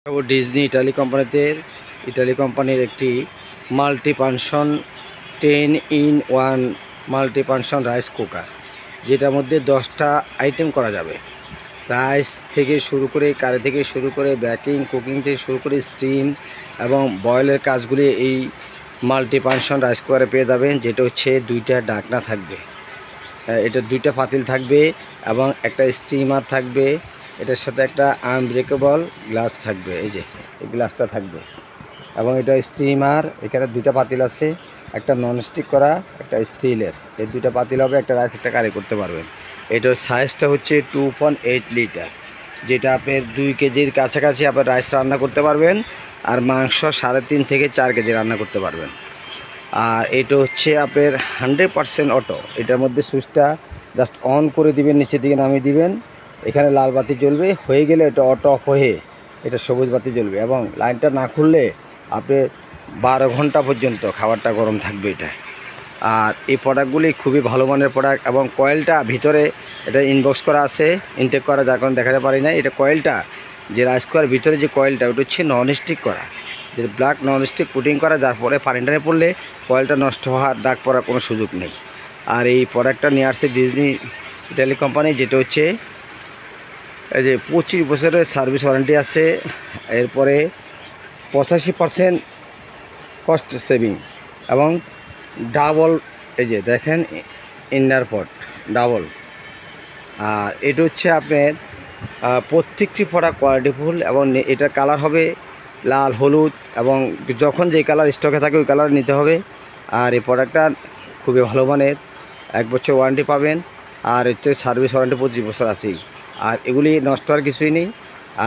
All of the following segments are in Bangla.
ডিজনি ইটালি কোম্পানির একটি multifunction 10-in-1 multifunction rice cooker, যেটার মধ্যে 10টা আইটেম করা যাবে। রাইস থেকে শুরু করে কারি থেকে শুরু করে বেকিং কুকিং থেকে শুরু করে স্টিম এবং বয়েলের কাজগুলি এই মাল্টিফাংশন রাইস কুকারে পেয়ে যাবেন। যেটা হচ্ছে 2টা ঢাকনা থাকবে, এটা 2টা পাতিল থাকবে এবং একটা স্টিমার থাকবে। এটার সাথে একটা আনব্রেকেবল গ্লাস থাকবে, এই যে এই গ্লাসটা থাকবে। এবং এটা স্টিমার, এখানে 2টা পাতিল আছে, একটা ননস্টিক করা একটা স্টিলের। এই 2টা পাতিল হবে, একটা রাইস একটা কারি করতে পারবেন। এটার সাইজটা হচ্ছে 2.8 লিটার, যেটা আপনার 2 কেজির কাছাকাছি আপনার রাইস রান্না করতে পারবেন, আর মাংস 3.5 থেকে 4 কেজি রান্না করতে পারবেন। আর এটা হচ্ছে আপনার 100% অটো। এটার মধ্যে সুইচটা জাস্ট অন করে দিবেন, নিচের দিকে নামিয়ে দিবেন, এখানে লাল বাতি জ্বলবে, হয়ে গেলে এটা অটো অফ হয়ে এটা সবুজ বাতি জ্বলবে। এবং লাইনটা না খুললে আপনি 12 ঘন্টা পর্যন্ত খাবারটা গরম থাকবে এটা। আর এই প্রোডাক্টগুলি খুবই ভালো মানের প্রোডাক্ট। এবং কয়েলটা ভিতরে এটা ইনবক্স করা আছে, ইনটেক করা, যার কারণে দেখাতে পারি না। এটা কয়েলটা যে রাইস কুকার ভিতরে যে কয়েলটা, ওটা হচ্ছে ননস্টিক করা, যে ব্ল্যাক ননস্টিক কোটিং করা, যার পরে পানিটা পড়লে কয়েলটা নষ্ট হওয়ার দাগ পড়ার কোনো সুযোগ নেই। আর এই প্রোডাক্টটা নিয়ে আসছে ডিজনি ইটালি কোম্পানি, যেটা হচ্ছে এই যে 25 বছরের সার্ভিস ওয়ারেন্টি আছে। এরপরে 85% কস্ট সেভিং এবং ডাবল, এই যে দেখেন ইনার পট ডাবল। আর এটা হচ্ছে আপনার প্রত্যেকটি প্রোডাক্ট কোয়ালিটিফুল এবং এটার কালার হবে লাল, হলুদ, এবং যখন যে কালার স্টকে থাকে ওই কালার নিতে হবে। আর এই প্রোডাক্টটা খুবই ভালো মানের, 1 বছর ওয়ারেন্টি পাবেন। আর হচ্ছে সার্ভিস ওয়ারেন্টি 25 বছর আছেই। আর এগুলি নষ্ট হওয়ার কিছুই নেই।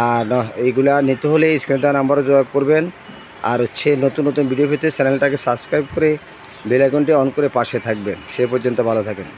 আর এইগুলা নিতে হলে স্ক্রিনে দেওয়া নাম্বারে যোগাযোগ করবেন। আর হচ্ছে নতুন নতুন ভিডিও পেতে চ্যানেলটাকে সাবস্ক্রাইব করে বেল আইকনটি অন করে পাশে থাকবেন। সে পর্যন্ত ভালো থাকেন।